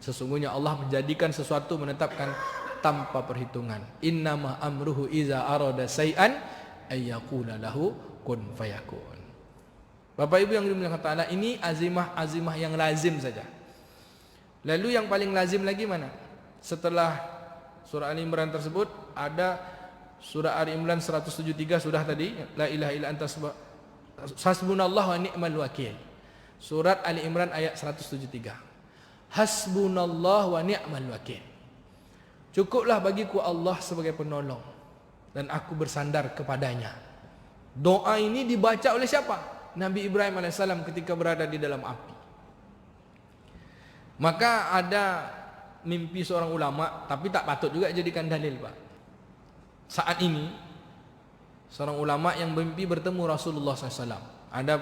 Sesungguhnya Allah menjadikan sesuatu, menetapkan tanpa perhitungan. Innama amruhu iza arada say'an ayyaqula lahu kun fayakun. Bapak Ibu yang dimuliakan Ta'ala, ini azimah yang lazim saja. Lalu yang paling lazim lagi mana? Setelah surah Ali Imran tersebut ada surah Ali Imran 173 sudah tadi, la ilaha illa anta hasbunallahu wa ni'mal wakil. Surat Ali Imran ayat 173. Hasbunallahu wa ni'mal wakil. Cukuplah bagiku Allah sebagai penolong dan aku bersandar kepadanya. Doa ini dibaca oleh siapa? Nabi Ibrahim alaihissalam ketika berada di dalam api. Maka ada mimpi seorang ulama, tapi tak patut juga jadikan dalil, Pak. Saat ini seorang ulama yang bermimpi bertemu Rasulullah SAW. Ada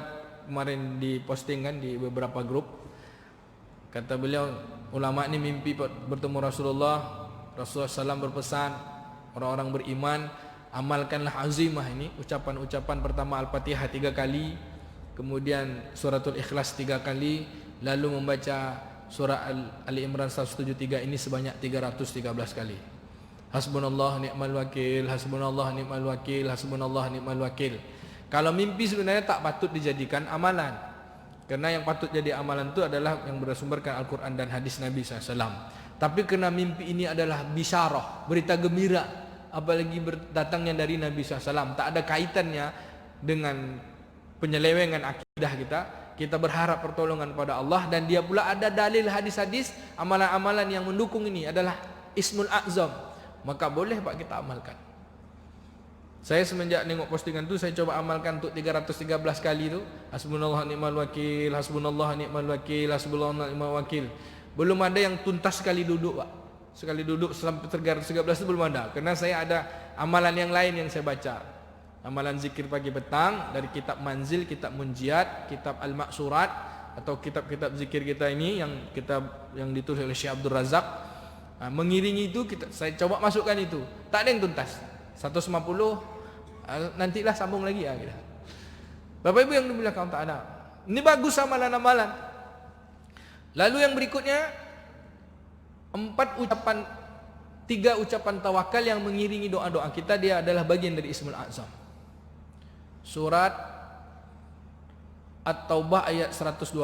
kemarin dipostingkan di beberapa grup. Kata beliau, ulama ini mimpi bertemu Rasulullah. Rasulullah SAW berpesan, orang-orang beriman, amalkanlah azimah ini. Ucapan-ucapan pertama Al-Fatihah 3 kali, kemudian suratul Ikhlas 3 kali, lalu membaca surah Ali Imran 173 ini sebanyak 313 kali. Hasbunallah ni'mal wakil, hasbunallah ni'mal wakil, hasbunallah ni'mal wakil. Kalau mimpi sebenarnya tak patut dijadikan amalan, karena yang patut jadi amalan itu adalah yang bersumberkan Al-Quran dan hadis Nabi SAW. Tapi kerana mimpi ini adalah bisyarah, berita gembira, apalagi datangnya dari Nabi SAW, tak ada kaitannya dengan penyelewengan akidah kita berharap pertolongan pada Allah, dan dia pula ada dalil hadis-hadis, amalan-amalan yang mendukung ini adalah Ismul A'zam, maka boleh Pak kita amalkan. Saya semenjak nengok postingan tu, saya coba amalkan untuk 313 kali tu. Hasbunallah ni'mal wakil, hasbunallah ni'mal wakil, hasbunallah ni'mal wakil. Belum ada yang tuntas sekali duduk, Pak. Sekali duduk sampai 313 itu belum ada, karena saya ada amalan yang lain yang saya baca. Amalan zikir pagi petang dari kitab Manzil, kitab Munjiat, kitab Al-Maksurat, atau kitab-kitab zikir kita ini yang ditulis oleh Syekh Abdul Razak. Mengiringi itu saya coba masukkan itu. Tak ada yang tuntas. 150 nantilah sambung lagi ya gitu. Bapak Ibu yang dimuliakan Allah Taala. Ini bagus amalan-amalan. Lalu yang berikutnya 3 ucapan tawakal yang mengiringi doa-doa kita, dia adalah bagian dari Ismul A'zam. Surat At-Taubah ayat 128,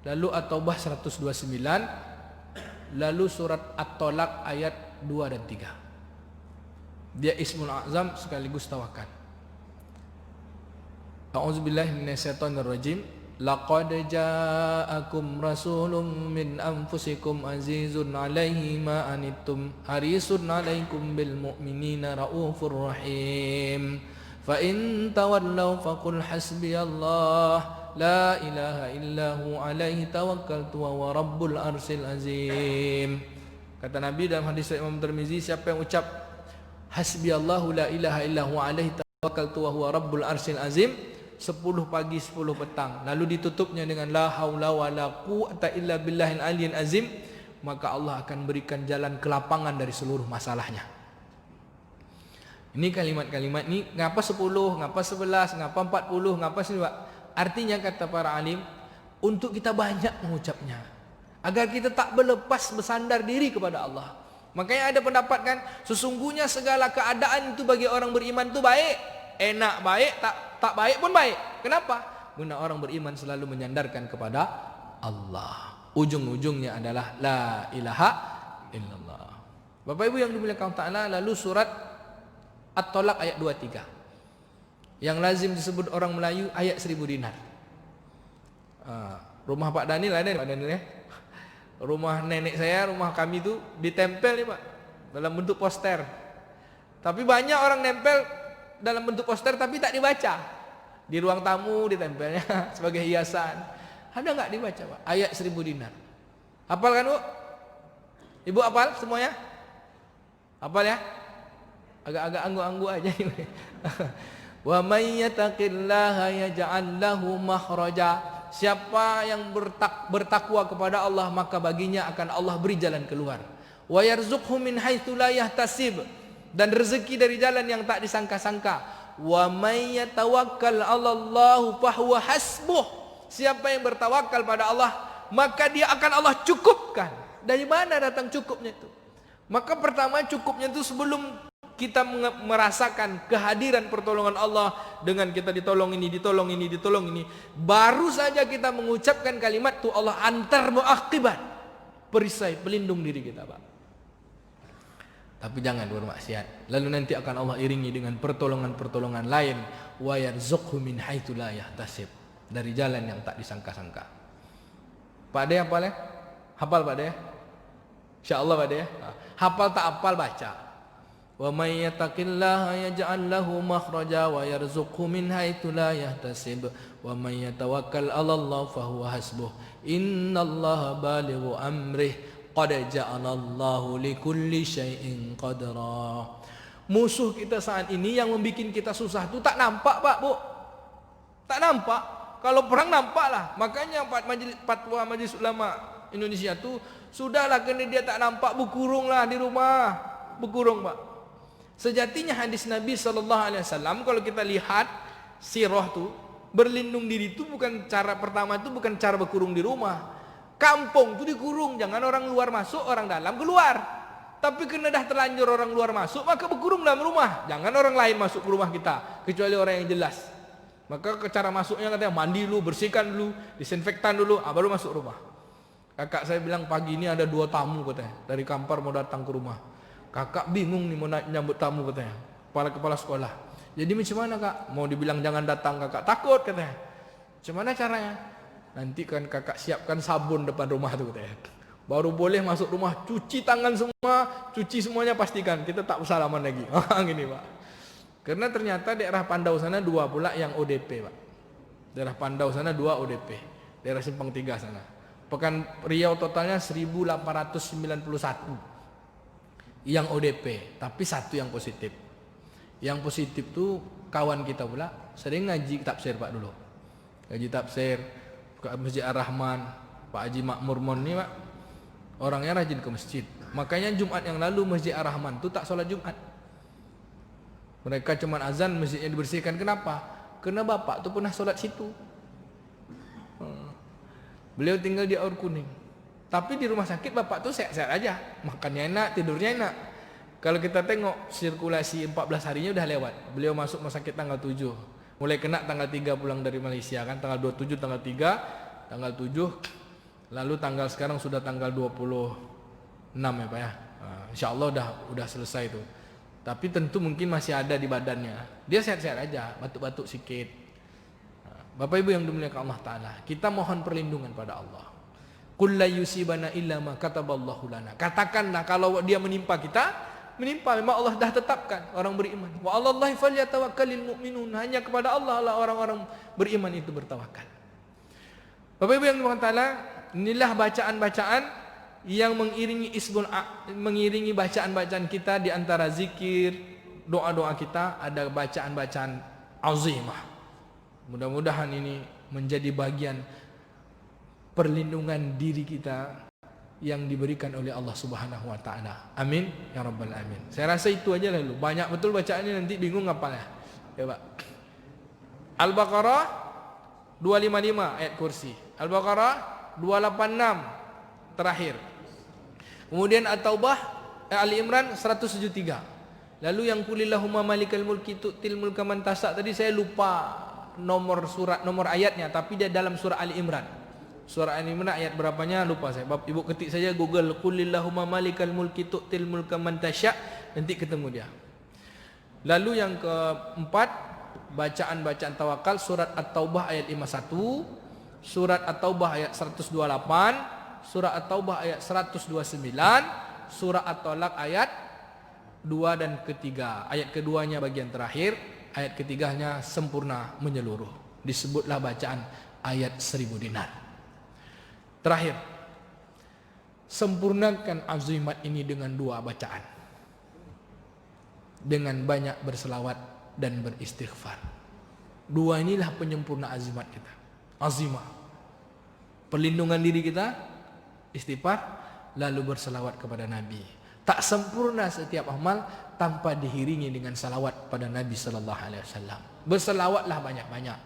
lalu At-Taubah 129, lalu surat At-Tolak ayat 2 dan 3. Dia Ismul A'zam sekaligus tawakal. A'udzubillahi minasyaitonirrajim. Laqad ja'akum rasulun min anfusikum azizun 'alaihi ma anittum harisun 'alaikum bil mu'minina raufur rahim. Fa in tawallaw faqul hasbiyallah la ilaha illahu 'alaihi tawakkaltu wa huwa rabbul arsyil azim. Kata Nabi dalam hadis Imam Tirmizi, siapa yang ucap hasbiyallahu la ilaha illahu 'alaihi tawakkaltu wa huwa rabbul arsyil azim 10 pagi 10 petang, lalu ditutupnya dengan la haula wala quwata illa billahil aliyil azim, maka Allah akan berikan jalan kelapangan dari seluruh masalahnya. Ini kalimat-kalimat ini, ngapa 10, ngapa 11, ngapa 40, ngapa 9? Artinya kata para alim, untuk kita banyak mengucapnya, agar kita tak berlepas bersandar diri kepada Allah. Makanya ada pendapat kan, sesungguhnya segala keadaan itu bagi orang beriman itu baik, enak baik, tak baik pun baik. Kenapa? Karena orang beriman selalu menyandarkan kepada Allah. Ujung-ujungnya adalah la ilaha illallah. Bapak Ibu yang dimuliakan Allah Ta'ala, lalu surat At-Tolak ayat 23. Yang lazim disebut orang Melayu ayat 1000 dinar. Rumah Pak Daniel ada Pak Daniel ya? Rumah nenek saya, rumah kami itu ditempel nih Pak, dalam bentuk poster. Tapi banyak orang nempel dalam bentuk poster tapi tak dibaca. Di ruang tamu ditempelnya sebagai hiasan. Ada enggak dibaca Pak? Ayat 1000 dinar. Hafal kan Bu? Ibu hafal semuanya? Hafal ya? Agak-agak anggu-anggu aja. Wa may yattaqillaha yaj'al lahu makhraja. Siapa yang bertakwa kepada Allah, maka baginya akan Allah beri jalan keluar. Wa yarzuqhu min haitsu la yahtasib. Dan rezeki dari jalan yang tak disangka-sangka. Wa may yatawakkal 'alallahu fahuwa hasbuh. Siapa yang bertawakal pada Allah, maka dia akan Allah cukupkan. Dari mana datang cukupnya itu? Maka pertama cukupnya itu sebelum kita merasakan kehadiran pertolongan Allah dengan kita ditolong ini, baru saja kita mengucapkan kalimat itu, Allah antar muaqibat, perisai pelindung diri kita Pak. Tapi jangan bermaksiat, lalu nanti akan Allah iringi dengan pertolongan-pertolongan lain. Wa yarzuqhu min haitsu la yahtasib, dari jalan yang tak disangka-sangka. Pak De hafal ya? Hafal Pak De? Insyaallah Pak De ya. Hafal tak hafal baca. Wa may yattaqillaha yaj'al lahu makhraja wa yarzuqhu min haitsu la yahtasib wa may yatawakkal 'ala Allah fa huwa hasbuh innallaha balighu amrih qad ja'ala Allahu likulli syai'in qadra. Musuh kita saat ini yang membuat kita susah itu tak nampak, Pak, Bu. Tak nampak. Kalau perang nampaklah. Makanya fatwa Majelis Ulama Indonesia itu sudahlah, kena dia tak nampak, berkurunglah di rumah. Berkurung, Pak. Sejatinya hadis Nabi SAW, kalau kita lihat sirah tu, berlindung diri itu bukan cara pertama, itu bukan cara berkurung di rumah. Kampung tu dikurung, jangan orang luar masuk, orang dalam keluar. Tapi kena dah terlanjur orang luar masuk, maka berkurung dalam rumah. Jangan orang lain masuk ke rumah kita, kecuali orang yang jelas. Maka cara masuknya katanya mandi dulu, bersihkan dulu, disinfektan dulu, baru masuk rumah. Kakak saya bilang pagi ini ada 2 tamu katanya, dari Kampar mau datang ke rumah. Kakak bingung nih mau nyambut tamu katanya, kepala sekolah. Jadi macam mana, Kak? Mau dibilang jangan datang, kakak takut katanya. Macam mana caranya? Nanti kan kakak siapkan sabun depan rumah tu katanya. Baru boleh masuk rumah, cuci tangan semua, cuci semuanya, pastikan kita tak usah salaman lagi. Gini, Pak. Karena ternyata daerah Pandau sana 2 pula yang ODP, Pak. Daerah Pandau sana 2 ODP. Daerah Simpang 3 sana. Pekan Riau totalnya 1891 yang ODP, tapi 1 yang positif. Yang positif tuh kawan kita pula sering ngaji tafsir, Pak, dulu. Ngaji tafsir ke Masjid Ar-Rahman, Pak Haji Makmur Mon nih, Pak. Orangnya rajin ke masjid. Makanya Jumat yang lalu Masjid Ar-Rahman tuh tak sholat Jumat. Mereka cuma azan, masjidnya dibersihkan. Kenapa? Karena bapak tuh pernah sholat situ. Beliau tinggal di Aur Kuning. Tapi di rumah sakit bapak tuh sehat-sehat aja, makannya enak, tidurnya enak. Kalau kita tengok sirkulasi 14 harinya udah lewat. Beliau masuk rumah sakit tanggal 7. Mulai kena tanggal 3 pulang dari Malaysia kan, tanggal 27, tanggal 3, tanggal 7. Lalu tanggal sekarang sudah tanggal 26 ya, Pak ya. Insyaallah udah selesai itu. Tapi tentu mungkin masih ada di badannya. Dia sehat-sehat aja, batuk-batuk sedikit. Bapak Ibu yang dimuliakan Allah Ta'ala, kita mohon perlindungan pada Allah. Qul la yusibana illa ma kataballahu lana. Katakanlah kalau dia menimpa kita, menimpa memang Allah dah tetapkan orang beriman. Wa 'alallahi falyatawakkalul mu'minun. Hanya kepada Allah lah orang-orang beriman itu bertawakal. Bapak Ibu yang dimuliakan Ta'ala, inilah bacaan-bacaan yang mengiringi bacaan-bacaan kita. Di antara zikir, doa-doa kita ada bacaan-bacaan azimah. Mudah-mudahan ini menjadi bagian perlindungan diri kita yang diberikan oleh Allah Subhanahu wa taala. Amin ya rabbal alamin. Saya rasa itu aja lalu. Banyak betul bacaannya, nanti bingung ngapalnya. Ya, Pak. Al-Baqarah 255 ayat kursi. Al-Baqarah 286 terakhir. Kemudian At-Taubah Ali Imran 173. Lalu yang kulillahumma malikal mulki tu'til mulka man tasha, tadi saya lupa nomor surat, nomor ayatnya, tapi dia dalam surah Ali Imran. Surah Ali Imran ayat berapanya lupa saya. Ibu ketik saja Google kulillahumma malikal mulki tu'til mulka man tasha, nanti ketemu dia. Lalu yang keempat, bacaan-bacaan tawakal, surat At-Taubah ayat 51, surat At-Taubah ayat 128, surah At-Taubah ayat 129, surah At-Talaq ayat 2 dan ketiga. Ayat keduanya bagian terakhir, ayat ketiganya sempurna menyeluruh. Disebutlah bacaan ayat 1000 dinar. Terakhir, sempurnakan azimat ini dengan 2 bacaan. Dengan banyak berselawat dan beristighfar. 2 inilah penyempurna azimat kita. Azimah, perlindungan diri kita, istighfar, lalu berselawat kepada Nabi. Tak sempurna setiap amal tanpa diiringi dengan salawat pada Nabi sallallahu alaihi wasallam. Berselawatlah banyak-banyak.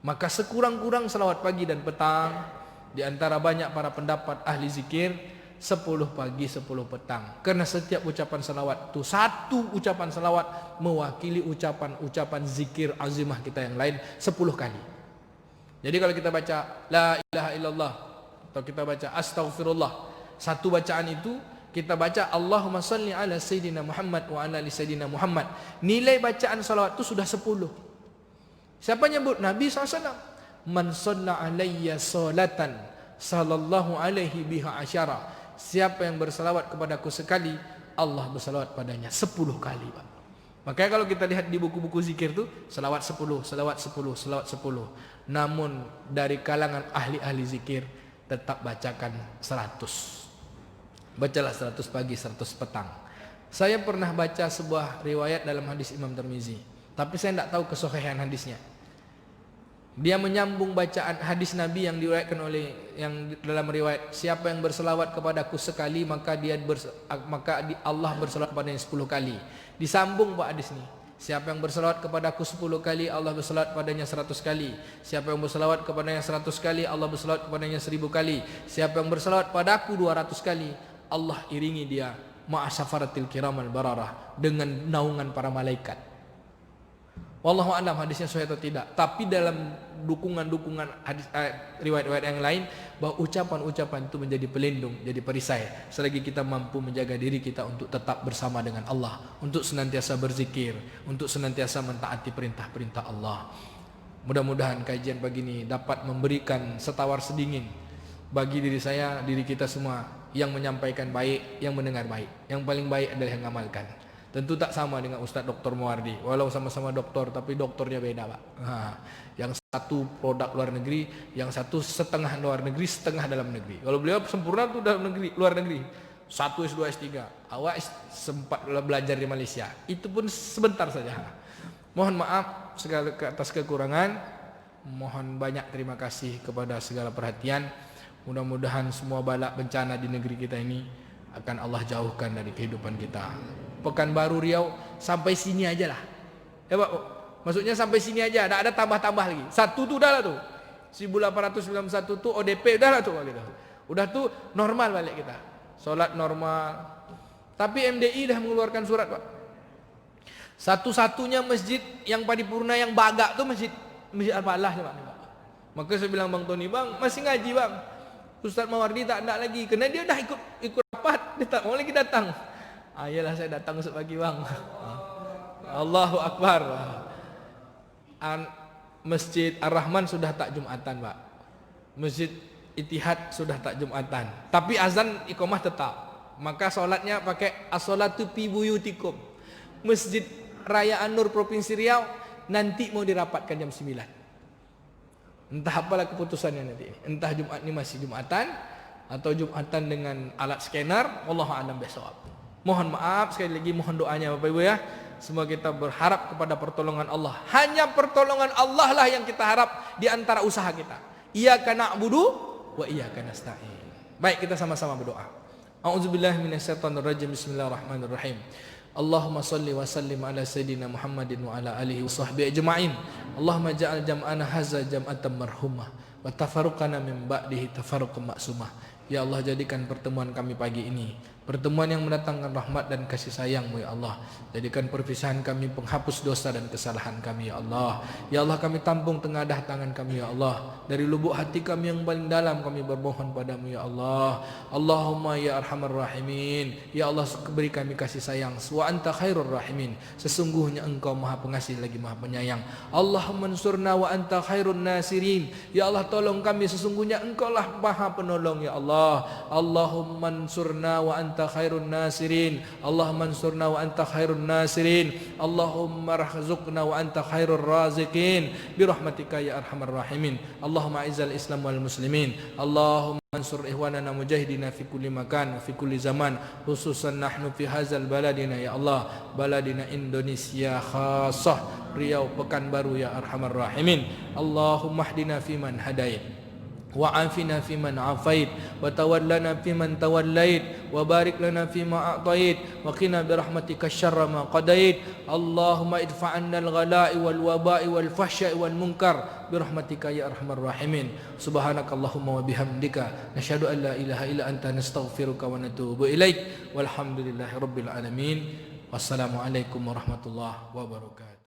Maka sekurang-kurang salawat pagi dan petang. Di antara banyak para pendapat ahli zikir, 10 pagi 10 petang. Karena setiap ucapan salawat itu, 1 ucapan salawat mewakili ucapan-ucapan zikir azimah kita yang lain 10 kali. Jadi kalau kita baca la ilaha illallah atau kita baca astaghfirullah, 1 bacaan itu kita baca Allahumma salli ala sayyidina Muhammad wa ala ali sayyidina Muhammad. Nilai bacaan salawat itu sudah 10. Siapa nyebut? Nabi SAW. Man shalla alayya salatan sallallahu alaihi biha asyara. Siapa yang berselawat kepadaku sekali, Allah bersalawat padanya 10 kali, Pak. Makanya kalau kita lihat di buku-buku zikir tuh selawat 10, selawat 10, selawat 10. Namun dari kalangan ahli-ahli zikir tetap bacakan 100. Bacalah 100 pagi, 100 petang. Saya pernah baca sebuah riwayat dalam hadis Imam Tirmizi, tapi saya tidak tahu kesahihan hadisnya. Dia menyambung bacaan hadis Nabi yang diriwayatkan oleh yang dalam riwayat, siapa yang berselawat kepadaku sekali maka Allah berselawat kepadanya 10 kali. Disambung Pak hadis ini. Siapa yang berselawat kepadaku 10 kali, Allah berselawat kepadanya 100 kali. Siapa yang berselawat kepadanya 100 kali, Allah berselawat kepadanya 1000 kali. Siapa yang berselawat padaku 200 kali, Allah iringi dia ma'asafaratil kiramal bararah, dengan naungan para malaikat. Wallahu a'lam hadisnya sahih atau tidak. Tapi dalam dukungan hadis riwayat-riwayat yang lain bahwa ucapan-ucapan itu menjadi pelindung, jadi perisai selagi kita mampu menjaga diri kita untuk tetap bersama dengan Allah, untuk senantiasa berzikir, untuk senantiasa mentaati perintah-perintah Allah. Mudah-mudahan kajian pagi ini dapat memberikan setawar sedingin bagi diri saya, diri kita semua, yang menyampaikan baik, yang mendengar baik. Yang paling baik adalah yang mengamalkan. Tentu tak sama dengan Ustaz Dr. Muwardi. Walau sama-sama doktor, tapi doktornya beda, Pak. Yang satu produk luar negeri, yang satu setengah luar negeri, setengah dalam negeri. Kalau beliau sempurna tuh dalam negeri, luar negeri. 1 S2 S3. Awak sempat belajar di Malaysia. Itu pun sebentar saja. Mohon maaf segala atas kekurangan. Mohon banyak terima kasih kepada segala perhatian. Mudah-mudahan semua bala bencana di negeri kita ini akan Allah jauhkan dari kehidupan kita. Pekanbaru Riau sampai sini aja lah. Ya Pak, maksudnya sampai sini aja, tak ada tambah-tambah lagi. Satu tuh udah lah tuh. 1891 tuh ODP udah lah tuh gitu. Udah tuh normal balik kita. Salat normal. Tapi MDI dah mengeluarkan surat, Pak. Satu-satunya masjid yang paripurna yang bagak tuh masjid Al-Falah, Pak. Maka saya bilang Bang Tony, Bang, masih ngaji, Bang. Ustaz Mawardi tak nak lagi, karena dia dah ikut rapat, dia tak mau lagi datang. Ayolah saya datang esok pagi, Bang. Allahu Akbar. Masjid Ar-Rahman sudah tak Jumatan, Pak. Masjid Ittihad sudah tak Jumatan. Tapi azan iqamah tetap. Maka solatnya pakai as-salatu fi buyutikum. Masjid Raya An-Nur Provinsi Riau nanti mau dirapatkan jam 9. Entah apalah keputusannya nanti. Entah Jumat ini masih Jumatan atau Jumatan dengan alat scanner, wallahu a'lam bishawab. Mohon maaf sekali lagi, mohon doanya Bapak Ibu ya. Semua kita berharap kepada pertolongan Allah. Hanya pertolongan Allah lah yang kita harap di antara usaha kita. Iyyaka na'budu wa iyyaka nasta'in. Baik, kita sama-sama berdoa. A'udzubillahi minasyaitonirrajim. Bismillahirrahmanirrahim. Allahumma salli wa sallim ala sayyidina Muhammadin wa ala alihi wa sahbihi ajma'in. Allahumma ja'al jam'ana hadza jam'atan marhumah wa tafarruqana min ba'dihi tafarruqan ma'sumah. Ya Allah, jadikan pertemuan kami pagi ini pertemuan yang mendatangkan rahmat dan kasih sayang-Mu ya Allah. Jadikan perpisahan kami penghapus dosa dan kesalahan kami ya Allah. Ya Allah, kami tampung tengadah tangan kami ya Allah. Dari lubuk hati kami yang paling dalam kami bermohon padamu ya Allah. Allahumma ya arhamar rahimin. Ya Allah, beri kami kasih sayang. Wa anta khairur rahimin. Sesungguhnya Engkau Maha Pengasih lagi Maha Penyayang. Allahumma ansurna wa anta khairun nasirin. Ya Allah, tolong kami, sesungguhnya Engkau lah Maha Penolong ya Allah. Allahumma ansurna wa anta khairun nasirin. Allahumma ansurna wa anta khairun nasirin. Allahumma rahzuqna wa anta khairur raziqin birahmatika ya arhamar rahimin. Allahumma izzal Islam wal muslimin. Allahumma ansur ihwanana mujahidina fi kulli makan fi kulli zaman, khususan nahnu fi hadzal baladina ya Allah, baladina Indonesia khassah Riau Pekanbaru ya arhamar rahimin. Allahumma hdina fiman hadait wa afina fiman afait wa tawallana fiman tawallait wa barik lana fima a'tait wa qina bi rahmatika syarra ma qadait. Allahumma idfa' 'anna al-ghala'i wal waba'i wal fahsya'i wal munkar bi rahmatika ya arhamar rahimin. Subhanakallahumma wa bihamdika nasyhadu an la ilaha illa anta nastaghfiruka wa natubu ilaik. Walhamdulillahi rabbil alamin. Wassalamu alaikum warahmatullahi wabarakatuh.